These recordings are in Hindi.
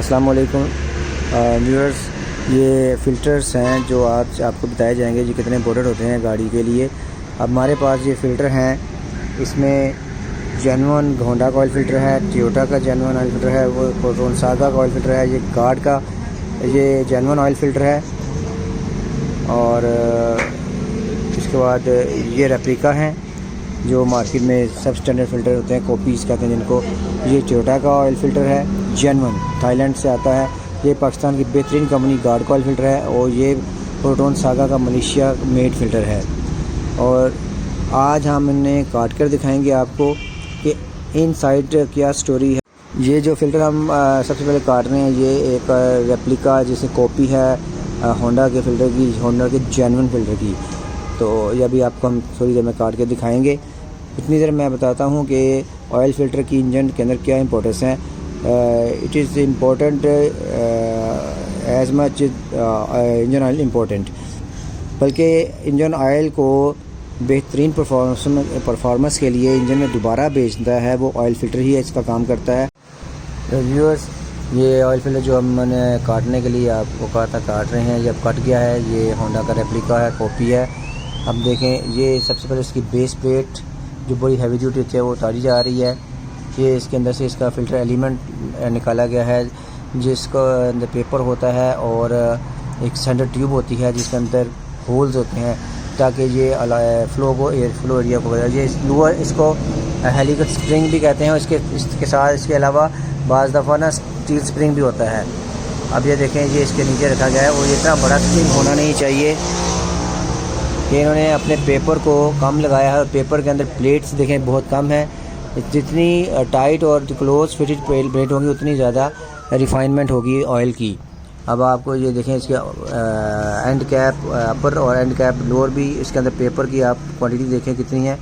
अस्सलाम वालेकुम व्यूअर्स। ये फ़िल्टर्स हैं जो आज आपको बताए जाएंगे जी कितने इम्पोर्टेंट होते हैं गाड़ी के लिए। अब हमारे पास ये फ़िल्टर हैं, इसमें जेन्युइन होंडा का ऑयल फ़िल्टर है, टोयोटा का जेन्युइन ऑयल फ़िल्टर है, वो प्रोटोन सागा का ऑयल फ़िल्टर है, ये गार्ड का ये जेन्युइन ऑयल फ़िल्टर है, और इसके बाद ये रेप्लिका हैं जो मार्केट में सब स्टैंडर्ड फ़िल्टर होते हैं, कॉपीज़ कहते हैं जिनको। ये टोयोटा का ऑयल फ़िल्टर है जेन्युइन, थाईलैंड से आता है। ये पाकिस्तान की बेहतरीन कंपनी गार्ड का ऑयल फ़िल्टर है, और ये प्रोटोन सागा का मलेशिया मेड फ़िल्टर है। और आज हम इन्हें काट कर दिखाएंगे आपको कि इनसाइड क्या स्टोरी है। ये जो फ़िल्टर हम सबसे पहले काट रहे हैं, ये एक रेप्लिका जैसे कॉपी है होंडा के फ़िल्टर की, होंडा के जेन्युइन फ़िल्टर की। तो ये अभी आपको हम थोड़ी देर में काट के दिखाएंगे। इतनी देर मैं बताता हूँ कि ऑयल फ़िल्टर की इंजन के अंदर क्या इंपॉर्टेंस है। It is important as much engine oil important, बल्कि इंजन ऑयल को बेहतरीन परफॉर्मेंस के लिए इंजन में दोबारा भेजता है वो ऑयल फ़िल्टर ही इसका काम करता है। व्यूअर्स, ये ऑयल फ़िल्टर जो हमने काटने के लिए आपको कहा था काट रहे हैं, ये अब कट गया है। ये होंडा का रेप्लिका है, कॉपी है। अब देखें, ये सबसे पहले इसकी बेस प्लेट जो बड़ी हैवी ड्यूटी होती है वो उतारी जा रही है। ये इसके अंदर से इसका फ़िल्टर एलिमेंट निकाला गया है, जिसका अंदर पेपर होता है और एक सेंटर ट्यूब होती है जिसके अंदर होल्स होते हैं ताकि ये फ्लो को एयर फ्लो एरिया को। ये लोअर इसको हेलिकल स्प्रिंग भी कहते हैं, और इसके साथ इसके अलावा बाज़ दफ़ा ना स्टील स्प्रिंग भी होता है। अब ये देखें, ये इसके नीचे रखा गया है, और ये इतना बड़ा स्प्रिंग होना नहीं चाहिए कि इन्होंने अपने पेपर को कम लगाया है। और पेपर के अंदर प्लेट्स देखें बहुत कम है। जितनी टाइट और क्लोज फिटेड प्लेट होगी उतनी ज़्यादा रिफाइनमेंट होगी ऑयल की। अब आपको ये देखें, इसके एंड कैप अपर और एंड कैप लोअर भी इसके अंदर पेपर की आप क्वांटिटी देखें कितनी है।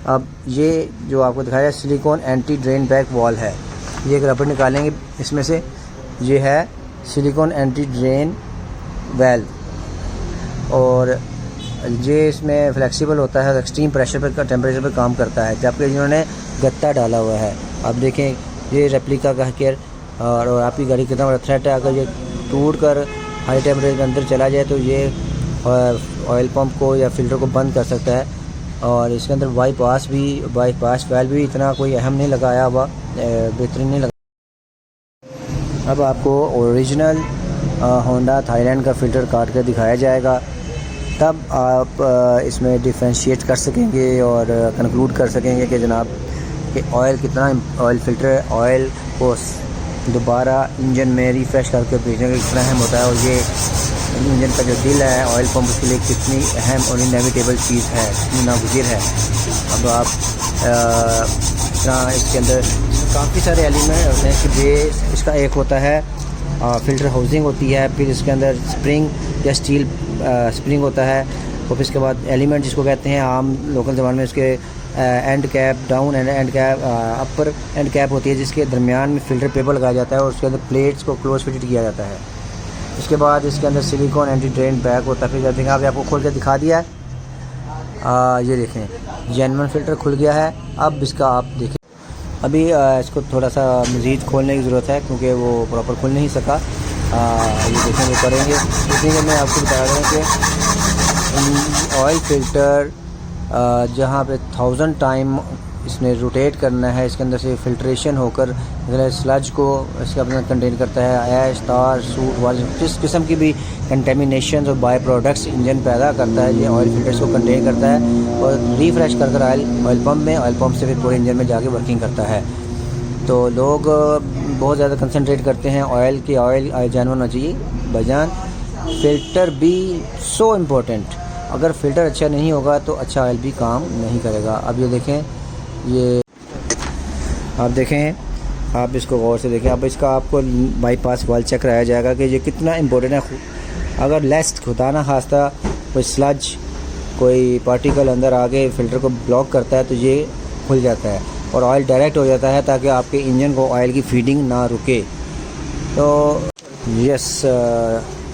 अब ये जो आपको दिखाया silicon anti drain back wall है, ये एक रबड़ निकालेंगे इसमें से, ये है सिलिकॉन एंटी ड्रेन वेल्व, और ये इसमें फ्लेक्सिबल होता है, एक्सट्रीम प्रेशर पर टेम्परेचर पर काम करता है, जबकि इन्होंने गत्ता डाला हुआ है। अब देखें, ये रेप्लिका का केयर, और आपकी गाड़ी कितना बड़ा थ्रेट है। अगर ये टूट कर हाई टेम्परेचर के अंदर चला जाए तो ये ऑयल पंप को या फिल्टर को बंद कर सकता है। और इसके अंदर बाईपास वाल्व भी इतना कोई अहम नहीं लगाया हुआ, बेहतरीन नहीं लगा। अब आपको ओरिजिनल होंडा थाईलैंड का फ़िल्टर काट कर दिखाया जाएगा, तब आप इसमें डिफ्रेंशिएट कर सकेंगे और कंक्लूड कर सकेंगे कि जनाब कि ऑयल कितना ऑयल फ़िल्टर ऑयल को दोबारा इंजन में रिफ़्रेश करके भेजने का कितना अहम होता है, और ये इंजन का जो दिल है ऑयल पंप उसके लिए कितनी अहम और इनएविटेबल चीज़ है, कितनी नागुज़िर है। अब आप इसके अंदर काफ़ी सारे एलिमेंट होते हैं कि बेस इसका एक होता है फ़िल्टर हाउसिंग होती है, फिर इसके अंदर स्प्रिंग या स्टील स्प्रिंग होता है, और फिर इसके बाद एलिमेंट जिसको कहते हैं आम लोकल ज़बान में उसके and cap down and cap upper and cap होती है, जिसके दरमियान में फ़िल्टर पेपर लगाया जाता है और उसके अंदर प्लेट्स को क्लोज फिटेड किया जाता है। उसके बाद इसके अंदर सिलिकॉन एंटी ड्रेन बैक होता है। फिर देखें, अभी आपको खोल के दिखा दिया है, ये देखें जेन्युइन फ़िल्टर खुल गया है। अब इसका आप देखें, अभी इसको थोड़ा सा मज़ीद खोलने की ज़रूरत है क्योंकि वो प्रॉपर खुल नहीं सका। ये देखें वो करेंगे। इतनी मैं आपको बता रहा हूँ कि ऑयल फ़िल्टर जहाँ पे 1000 टाइम इसने रोटेट करना है, इसके अंदर से फ़िल्ट्रेशन होकर स्लज को इसके अंदर कंटेन करता है, ऐश तार सूट वाले जिस किस्म की भी कंटेमिनेशन और बाय प्रोडक्ट्स इंजन पैदा करता है, ये ऑयल फ़िल्टर्स को कंटेन करता है और रिफ़्रेश कर ऑयल पम्प से फिर पूरे इंजन में जाके वर्किंग करता है। तो लोग बहुत ज़्यादा कंसनट्रेट करते हैं ऑयल जेन्युइन होना चाहिए, बजान फ़िल्टर भी सो इम्पोर्टेंट। अगर फ़िल्टर अच्छा नहीं होगा तो अच्छा ऑयल भी काम नहीं करेगा। अब ये देखें, ये आप देखें, आप इसको गौर से देखें। अब इसका आपको बाईपास वाल्व चेक कराया जाएगा कि ये कितना इम्पोर्टेंट है। अगर लेस खुदा ना खास्ता कोई स्लज कोई पार्टिकल अंदर आके फ़िल्टर को ब्लॉक करता है तो ये खुल जाता है और ऑयल डायरेक्ट हो जाता है ताकि आपके इंजन को ऑयल की फीडिंग ना रुके। तो यस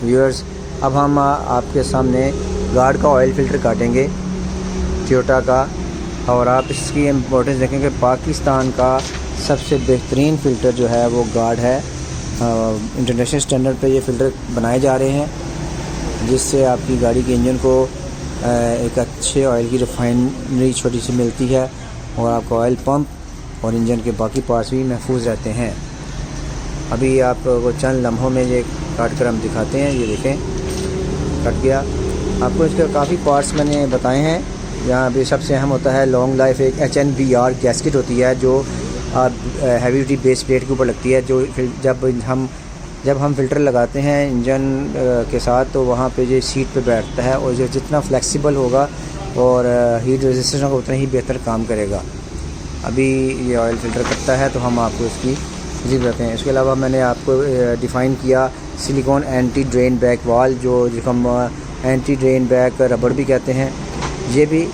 व्यूअर्स, अब हम आपके सामने गार्ड का ऑयल फ़िल्टर काटेंगे टोयोटा का, और आप इसकी इम्पोर्टेंस देखेंगे। पाकिस्तान का सबसे बेहतरीन फ़िल्टर जो है वो गार्ड है, इंटरनेशनल स्टैंडर्ड पे ये फ़िल्टर बनाए जा रहे हैं, जिससे आपकी गाड़ी के इंजन को एक अच्छे ऑयल की रिफाइनरी छोटी सी मिलती है और आपका ऑयल पंप और इंजन के बाकी पार्ट्स भी महफूज रहते हैं। अभी आपको चंद लम्हों में ये काट कर हम दिखाते हैं। ये देखें, कट गया। आपको इसके काफ़ी पार्ट्स मैंने बताए हैं। यहाँ पे सबसे अहम होता है लॉन्ग लाइफ एक HNBR गैस्केट होती है, जो हैवी ड्यूटी बेस प्लेट के ऊपर लगती है। जो जब हम फ़िल्टर लगाते हैं इंजन के साथ, तो वहाँ पे जो सीट पे बैठता है और जो जितना फ्लेक्सिबल होगा और हीट रेजिस्टेंस होगा उतना ही बेहतर काम करेगा। अभी ये ऑयल फ़िल्टर करता है तो हम आपको इसकी जिक्र करते हैं। इसके अलावा मैंने आपको डिफ़ाइन किया सिलिकॉन एंटी ड्रेन बैक वाल, जो हम एंटी ड्रेन बैक रबड़ भी कहते हैं। ये भी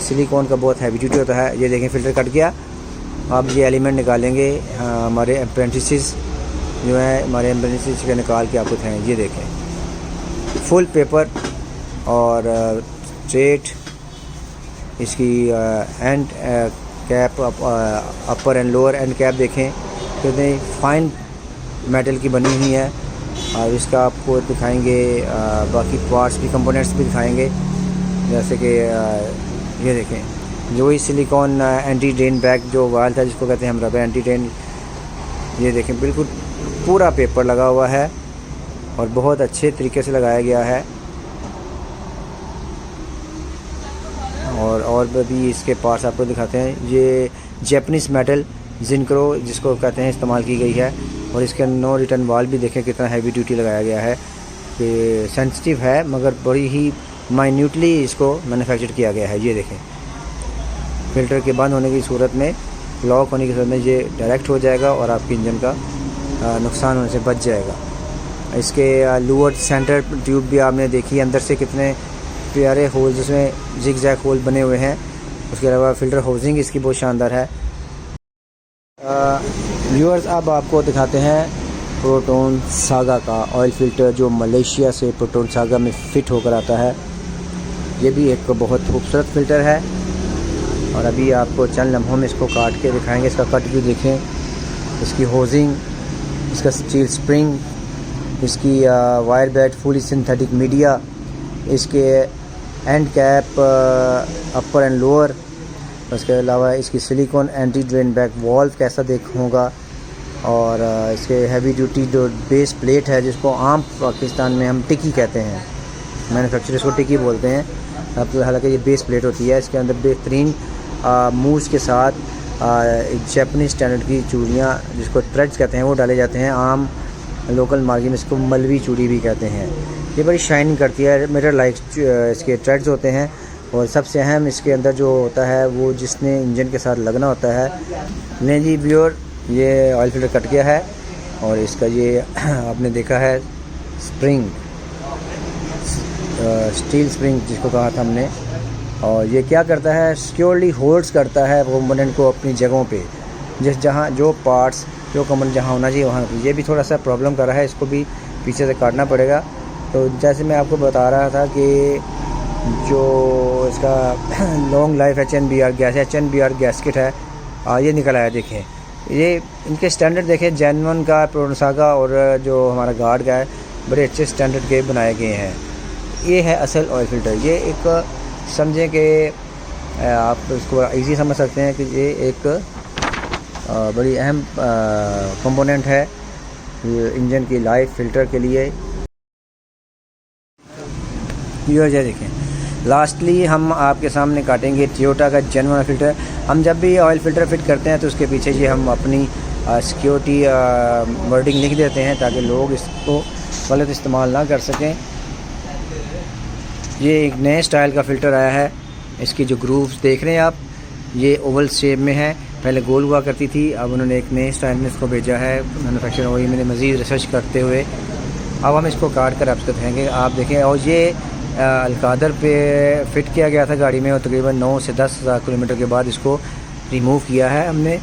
सिलिकॉन का बहुत हैवी ड्यूटी होता है। ये देखें, फ़िल्टर कट गया। अब ये एलिमेंट निकालेंगे हमारे अप्रेंटिसेस जो है, हमारे अप्रेंटिसेस के निकाल के आपको दिखाएँ। ये देखें, फुल पेपर और स्ट्रेट इसकी and cap, upper end lower and cap देखें कितनी फाइन मेटल की बनी हुई है। और इसका आपको दिखाएंगे बाकी पार्ट्स भी, कंपोनेंट्स भी दिखाएंगे, जैसे कि ये देखें, जो ही सिलिकॉन एंटी ड्रेन बैक जो वाल था, जिसको कहते हैं हम रबर एंटी ड्रेन। ये देखें, बिल्कुल पूरा पेपर लगा हुआ है और बहुत अच्छे तरीके से लगाया गया है। और भी इसके पार्ट्स आपको दिखाते हैं। ये जैपनीज़ मेटल जिनक्रो जिसको कहते हैं इस्तेमाल की गई है। और इसके नो रिटर्न वाल भी देखें कितना हैवी ड्यूटी लगाया गया है। कि सेंसिटिव है मगर बड़ी ही माइन्यूटली इसको मैन्युफैक्चर किया गया है। ये देखें, फ़िल्टर के बंद होने की सूरत में, लॉक होने की सूरत में ये डायरेक्ट हो जाएगा और आपके इंजन का नुकसान होने से बच जाएगा। इसके लोअर सेंटर ट्यूब भी आपने देखी, अंदर से कितने प्यारे होल जिसमें जिग जैग होल बने हुए हैं। उसके अलावा फ़िल्टर हाउसिंग इसकी बहुत शानदार है। व्यूअर्स, अब आपको दिखाते हैं प्रोटोन सागा का ऑयल फ़िल्टर, जो मलेशिया से प्रोटोन सागा में फ़िट होकर आता है। ये भी एक बहुत खूबसूरत फ़िल्टर है और अभी आपको चंद लम्हों में इसको काट के दिखाएंगे। इसका कट भी देखें, इसकी होजिंग, इसका स्टील स्प्रिंग, इसकी wire bed fully synthetic media, इसके end cap upper end lower. उसके अलावा इसकी silicon anti drain back valve कैसा होगा। और इसके हैवी ड्यूटी जो बेस प्लेट है, जिसको आम पाकिस्तान में हम टिक्की कहते हैं, मैन्युफैक्चरर्स इसको टिक्की बोलते हैं। अब हालांकि ये बेस प्लेट होती है। इसके अंदर बेहतरीन मूव्स के साथ जापानीज स्टैंडर्ड की चूड़ियाँ, जिसको थ्रेड्स कहते हैं, वो डाले जाते हैं। आम लोकल मार्केट में इसको मलवी चूड़ी भी कहते हैं। ये बड़ी शाइनिंग करती है, मिरर लाइक इसके थ्रेड्स होते हैं। और सबसे अहम इसके अंदर जो होता है, वो जिसने इंजन के साथ लगना होता है। नहीं जी व्यूअर, ये ऑयल फ़िल्टर कट गया है और इसका ये आपने देखा है स्प्रिंग, स्टील स्प्रिंग जिसको कहा था हमने। और ये क्या करता है, सिक्योरली होल्ड्स करता है कंपोनेंट को अपनी जगहों पे, जहाँ जो पार्ट्स जो कंपोनेंट जहाँ होना चाहिए वहाँ। ये भी थोड़ा सा प्रॉब्लम कर रहा है, इसको भी पीछे से काटना पड़ेगा। तो जैसे मैं आपको बता रहा था कि जो इसका लॉन्ग लाइफ HNBR गैस्केट है, ये निकल आया। देखें, ये इनके स्टैंडर्ड देखें, जेनवन का, प्रोटोन सागा और जो हमारा गार्ड का है, बड़े अच्छे स्टैंडर्ड के बनाए गए हैं। ये है असल ऑयल फ़िल्टर। ये एक समझें कि आप इसको इजी समझ सकते हैं कि ये एक बड़ी अहम कंपोनेंट है इंजन की लाइफ फ़िल्टर के लिए। ये देखें, लास्टली हम आपके सामने काटेंगे टोयोटा का जेन्युइन फ़िल्टर। हम जब भी ऑयल फ़िल्टर फिट करते हैं तो उसके पीछे ये हम अपनी सिक्योरिटी वर्डिंग लिख देते हैं, ताकि लोग इसको गलत इस्तेमाल ना कर सकें। ये एक नए स्टाइल का फ़िल्टर आया है। इसकी जो ग्रूव्स देख रहे हैं आप, ये ओवल शेप में है, पहले गोल हुआ करती थी। अब उन्होंने एक नए स्टाइल में इसको भेजा है मैन्युफैक्चर हुई। मैंने मज़ीद रिसर्च करते हुए अब हम इसको काट कर आपको दिखाएंगे। आप देखें, और ये अलकादर पे फ़िट किया गया था गाड़ी में, और तकरीबन 9 से 10 हज़ार किलोमीटर के बाद इसको रिमूव किया है हमने।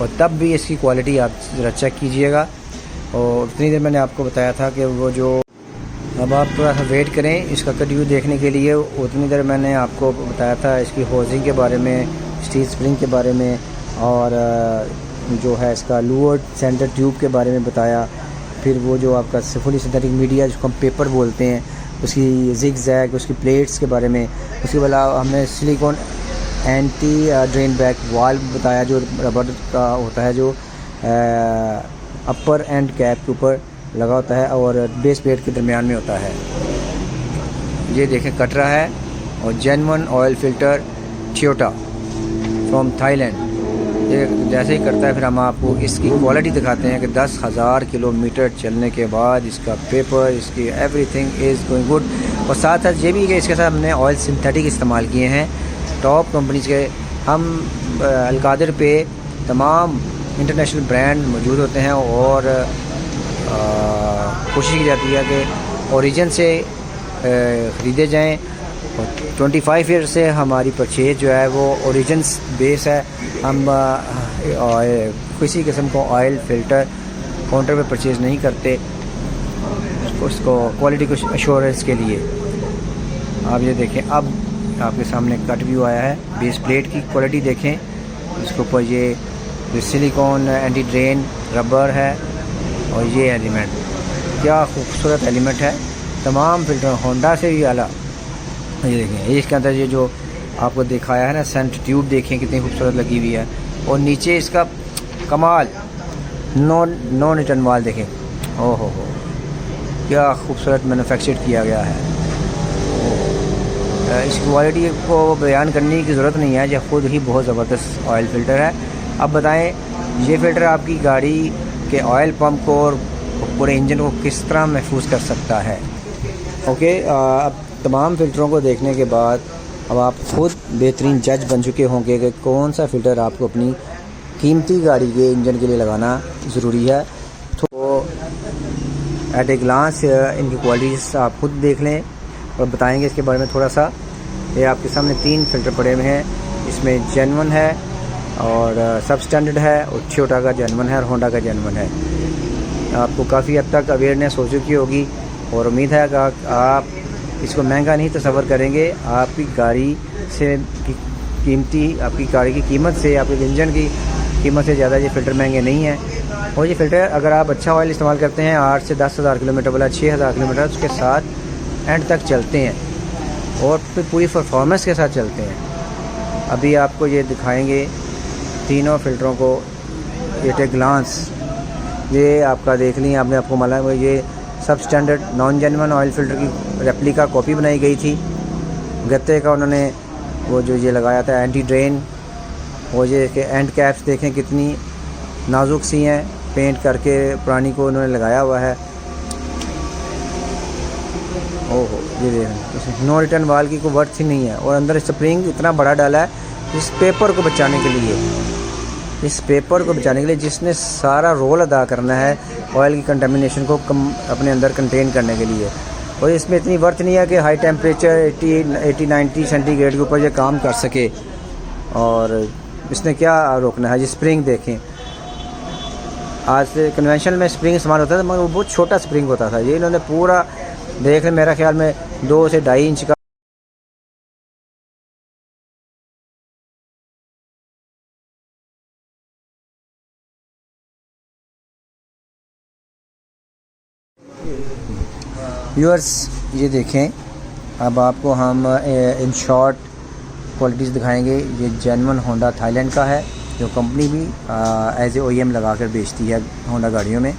और तब भी इसकी क्वालिटी आप ज़रा चेक कीजिएगा। और उतनी देर मैंने आपको बताया था कि वो जो, अब आप थोड़ा सा वेट करें इसका कट देखने के लिए। उतनी देर मैंने आपको बताया था इसकी होजिंग के बारे में, स्टील स्प्रिंग के बारे में, और जो है इसका लोअर सेंटर ट्यूब के बारे में बताया। फिर वो जो आपका फुली सिंथेटिक मीडिया जिसको हम पेपर बोलते हैं, उसकी जिग जैग, उसकी प्लेट्स के बारे में। उसके अलावा हमने silicon anti drain back valve बताया जो रबर का होता है, जो अपर एंड कैप के ऊपर लगा होता है और बेस प्लेट के दरमियान में होता है। ये देखें कटरा है और genuine oil filter Toyota from Thailand. ये जैसे ही करता है फिर हम आपको इसकी क्वालिटी दिखाते हैं कि 10,000 किलोमीटर चलने के बाद इसका पेपर, इसकी एवरीथिंग इज़ गोइंग गुड। और साथ साथ ये भी कि इसके साथ हमने ऑयल सिंथेटिक इस्तेमाल किए हैं टॉप कंपनीज़ के। हम अलकादिर पे तमाम इंटरनेशनल ब्रांड मौजूद होते हैं और कोशिश की जाती है कि ओरिजिन से ख़रीदे जाएं। और 25 ईयर से हमारी परचेज जो है वो ओरिजिन बेस है। हम किसी किस्म को ऑयल फ़िल्टर काउंटर पे परचेज़ नहीं करते उसको क्वालिटी को एश्योरेंस के लिए। आप ये देखें, अब आपके सामने कट व्यू आया है। बेस प्लेट की क्वालिटी देखें, इसके ऊपर ये सिलिकॉन एंटी ड्रेन रबर है और ये एलिमेंट क्या खूबसूरत एलिमेंट है। तमाम फ़िल्टर होंडा से भी आला। ये देखें, इसके अंदर ये जो आपको दिखाया है ना सेंट ट्यूब, देखें कितनी खूबसूरत लगी हुई है। और नीचे इसका कमाल नॉन रिटर्न वाल देखें, ओहो हो क्या खूबसूरत मैन्युफैक्चर किया गया है। इस क्वालिटी को बयान करने की ज़रूरत नहीं है, यह ख़ुद ही बहुत ज़बरदस्त ऑयल फ़िल्टर है। अब बताएं ये फ़िल्टर आपकी गाड़ी के ऑयल पंप को और पूरे इंजन को किस तरह महफूज कर सकता है। ओके, अब तमाम फ़िल्टरों को देखने के बाद अब आप खुद बेहतरीन जज बन चुके होंगे कि कौन सा फ़िल्टर आपको अपनी कीमती गाड़ी के इंजन के लिए लगाना ज़रूरी है। तो एट ए ग्लांस इनकी क्वालिटीज़ आप खुद देख लें और बताएंगे इसके बारे में थोड़ा सा। ये आपके सामने 3 फ़िल्टर पड़े हुए हैं, इसमें जेन्युइन है और सब स्टैंडर्ड है और टोयोटा का जेन्युइन है और होंडा का जेन्युइन है। आपको काफ़ी हद तक अवेयरनेस हो चुकी होगी और उम्मीद है कि आप इसको महंगा नहीं तस्वर करेंगे। आपकी गाड़ी से कीमती, आपकी गाड़ी की कीमत से, आपके इंजन की कीमत से ज़्यादा ये फ़िल्टर महंगे नहीं हैं। और ये फ़िल्टर अगर आप अच्छा ऑयल इस्तेमाल करते हैं 8 से 10,000 किलोमीटर वाला 6,000 किलोमीटर उसके साथ एंड तक चलते हैं और फिर पूरी परफॉर्मेंस के साथ चलते हैं। अभी आपको ये दिखाएंगे तीनों फ़िल्टरों को एट ए ग्लांस। ये आपका देख ली आपने, आपको मालूम है ये सब standard non genuine oil filter की रेप्लिका कॉपी बनाई गई थी। गत्ते का उन्होंने वो जो ये लगाया था एंटी ड्रेन, वो ये के एंड कैप्स देखें कितनी नाजुक सी हैं, पेंट करके पुरानी को उन्होंने लगाया हुआ है। ओहो, ये देखें नो रिटर्न वाल की कोई वर्थ ही नहीं है। और अंदर स्प्रिंग इतना बड़ा डाला है इस पेपर को बचाने के लिए, इस पेपर को बचाने के लिए जिसने सारा रोल अदा करना है ऑयल की कंटामिनेशन को अपने अंदर कंटेन करने के लिए। और इसमें इतनी वर्थ नहीं है कि हाई टेम्परेचर 80-90 सेंटीग्रेड के ऊपर ये काम कर सके। और इसने क्या रोकना है, ये स्प्रिंग देखें। आज से कन्वेंशनल में स्प्रिंग इस्तेमाल होता था मगर वो बहुत छोटा स्प्रिंग होता था। ये इन्होंने पूरा देख लें, मेरा ख्याल में 2 से 2.5 इंच का व्यूअर्स। ये देखें, अब आपको हम इन शॉर्ट क्वालिटीज़ दिखाएंगे। ये जेन्युइन होंडा थाईलैंड का है जो कंपनी भी एज ए OEM लगा कर बेचती है होंडा गाड़ियों में।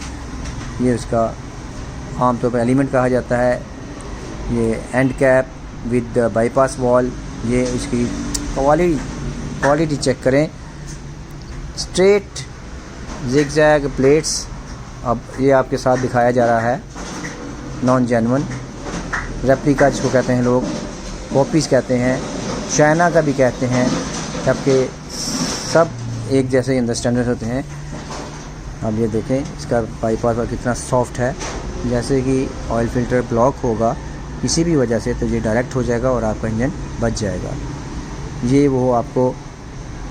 ये उसका आमतौर पर एलिमेंट कहा जाता है। ये and cap with bypass wall, ये इसकी क्वालिटी चेक करें। स्ट्रेट जिगजैग प्लेट्स, अब ये आपके साथ दिखाया जा रहा है नॉन जेन्युइन रेप्लिका जिसको कहते हैं लोग, कॉपीज़ कहते हैं, चाइना का भी कहते हैं, जबकि सब एक जैसे ही अंदर स्टैंडर्ड होते हैं। अब ये देखें इसका बाईपास और कितना सॉफ्ट है। जैसे कि ऑयल फ़िल्टर ब्लॉक होगा किसी भी वजह से तो ये डायरेक्ट हो जाएगा और आपका इंजन बच जाएगा। ये वो आपको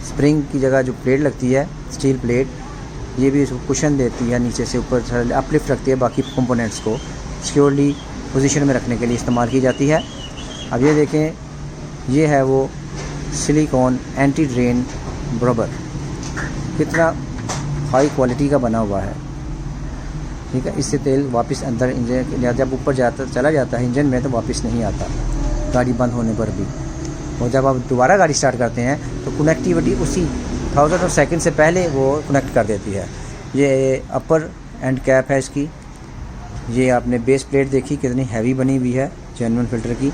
स्प्रिंग की जगह जो प्लेट लगती है स्टील प्लेट, ये भी इसको कुशन देती है, नीचे से ऊपर अपलिफ्ट रखती है, बाकी कंपोनेंट्स को सिक्योरली पोजीशन में रखने के लिए इस्तेमाल की जाती है। अब ये देखें, ये है वो सिलिकॉन एंटी ड्रेन रबर, कितना हाई क्वालिटी का बना हुआ है। ठीक है। इससे तेल वापस अंदर इंजन जब ऊपर चला जाता है इंजन में तो वापस नहीं आता गाड़ी बंद होने पर भी। और जब आप दोबारा गाड़ी स्टार्ट करते हैं तो कनेक्टिविटी उसी 1000 ऑफ सेकेंड से पहले वो कनेक्ट कर देती है। ये अपर एंड कैप है इसकी। ये आपने बेस प्लेट देखी कितनी हैवी बनी हुई है जेन्युइन फ़िल्टर की।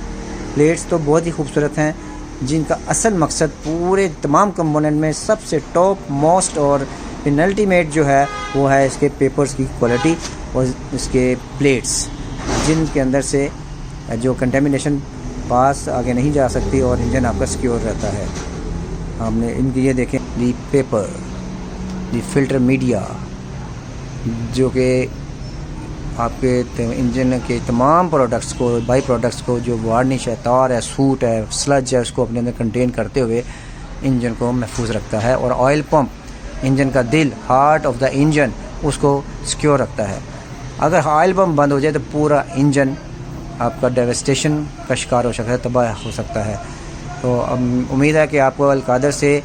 प्लेट्स तो बहुत ही खूबसूरत हैं जिनका असल मकसद पूरे तमाम कंपोनेंट में सबसे टॉप मोस्ट और पेनल्टीमेट जो है वो है इसके पेपर्स की क्वालिटी और इसके प्लेट्स जिनके अंदर से जो कंटेमिनेशन पास आगे नहीं जा सकती और इंजन आपका सिक्योर रहता है। हमने इनकी ये देखें the paper the filter media जो कि आपके इंजन के तमाम प्रोडक्ट्स को बाई प्रोडक्ट्स को जो वार्निश है, तार है, सूट है, स्लज है उसको अपने अंदर कंटेन करते हुए इंजन को महफूज रखता है। और ऑयल पंप इंजन का दिल, हार्ट ऑफ द इंजन, उसको सिक्योर रखता है। अगर ऑयल पंप बंद हो जाए तो पूरा इंजन आपका डेवस्टेशन का शिकार हो सकता है, तबाह हो सकता है। तो उम्मीद है कि आपको अलकादर से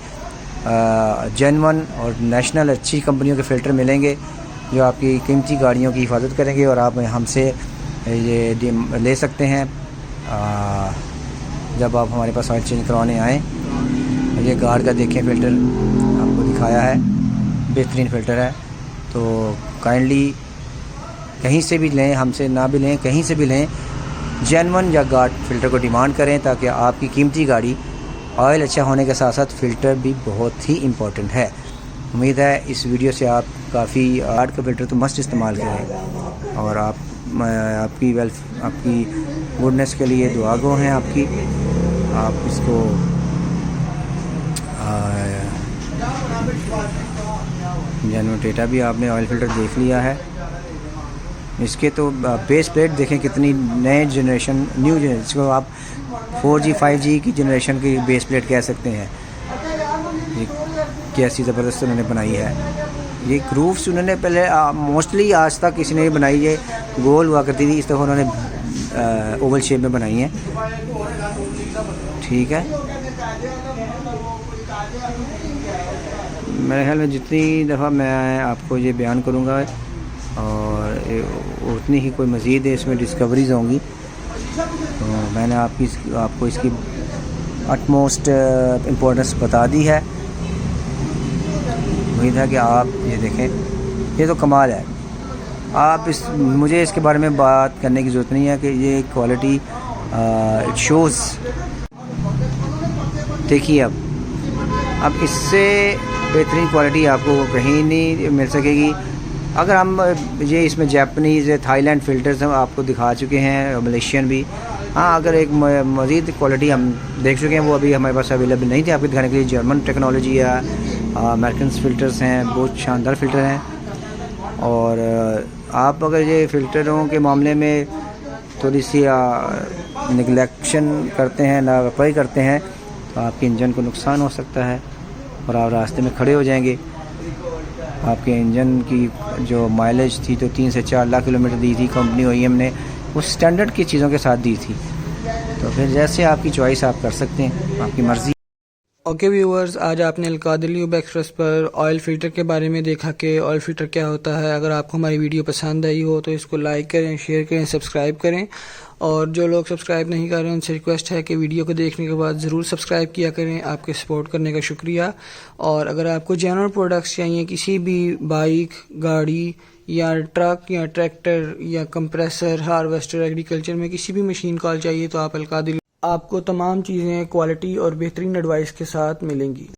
जेन्युइन और नेशनल अच्छी कंपनियों के फ़िल्टर मिलेंगे जो आपकी कीमती गाड़ियों की हिफाजत करेंगे और आप हमसे ये ले सकते हैं जब आप हमारे पास ऑयल चेंज करवाने आएँ। ये गार्ड का देखें फ़िल्टर आपको दिखाया है, बेहतरीन फ़िल्टर है। तो काइंडली कहीं से भी लें, हमसे ना भी लें, कहीं से भी लें, जेन्युइन या गार्ड फ़िल्टर को डिमांड करें ताकि आपकी कीमती गाड़ी ऑयल अच्छा होने के साथ साथ फ़िल्टर भी बहुत ही इम्पोर्टेंट है। उम्मीद है इस वीडियो से आप काफ़ी गार्ड का फ़िल्टर तो मस्त इस्तेमाल करें और आपकी गुडनेस के लिए दुआ गो हैं आपकी। आप इसको जेन्युइन डेटा भी आपने ऑयल फ़िल्टर देख लिया है। इसके तो बेस प्लेट देखें कितनी नए जनरेशन न्यू जनरेशन, इसको आप 4G 5G की जनरेशन की बेस प्लेट कह सकते हैं। ये कैसी ज़बरदस्त उन्होंने बनाई है। ये ग्रूव्स उन्होंने पहले मोस्टली आज तक किसी ने भी बनाई है गोल हुआ करती थी, इस दफ़ा उन्होंने ओवल शेप में बनाई है। ठीक है, मेरे ख्याल में जितनी दफ़ा मैं आपको ये बयान करूँगा और उतनी ही कोई मज़ीद इसमें डिस्कवरीज़ होंगी। तो मैंने आपको इसकी अटमोस्ट इम्पोर्टेंस बता दी है। उम्मीद है कि आप ये देखें, ये तो कमाल है। आप मुझे इसके बारे में बात करने की ज़रूरत नहीं है कि ये क्वालिटी इट शोज़। देखिए अब इससे बेहतरीन क्वालिटी आपको कहीं नहीं मिल सकेगी। अगर हम ये इसमें जापानीज़ थाईलैंड फ़िल्टर्स हम आपको दिखा चुके हैं, मलेशियन भी। हाँ, अगर एक मज़ीद क्वालिटी हम देख चुके हैं वो अभी हमारे पास अवेलेबल नहीं थी आपको दिखाने के लिए। जर्मन टेक्नोलॉजी या अमेरिकन फ़िल्टर्स हैं, बहुत शानदार फ़िल्टर हैं। और आप अगर ये फ़िल्टरों के मामले में थोड़ी सी निगलेक्शन करते हैं, लापरवाही करते हैं तो आपके इंजन को नुकसान हो सकता है और आप रास्ते में खड़े हो जाएंगे। आपके इंजन की जो माइलेज थी तो 3 से 4 लाख किलोमीटर दी थी कंपनी OEM ने, उस स्टैंडर्ड की चीज़ों के साथ दी थी। तो फिर जैसे आपकी चॉइस आप कर सकते हैं, आपकी मर्ज़ी। ओके व्यूअर्स, आज आपने अलकादिर ल्यूब एक्सप्रेस पर ऑयल फ़िल्टर के बारे में देखा कि ऑयल फ़िल्टर क्या होता है। अगर आपको हमारी वीडियो पसंद आई हो तो इसको लाइक करें, शेयर करें, सब्सक्राइब करें। और जो लोग सब्सक्राइब नहीं कर रहे हैं उनसे रिक्वेस्ट है कि वीडियो को देखने के बाद ज़रूर सब्सक्राइब किया करें। आपके सपोर्ट करने का शुक्रिया। और अगर आपको जेन्युइन प्रोडक्ट्स चाहिए किसी भी बाइक, गाड़ी या ट्रक या ट्रैक्टर या कंप्रेसर, हार्वेस्टर, एग्रीकल्चर में किसी भी मशीन कॉल चाहिए तो आप अलकादिर, आपको तमाम चीज़ें क्वालिटी और बेहतरीन एडवाइस के साथ मिलेंगी।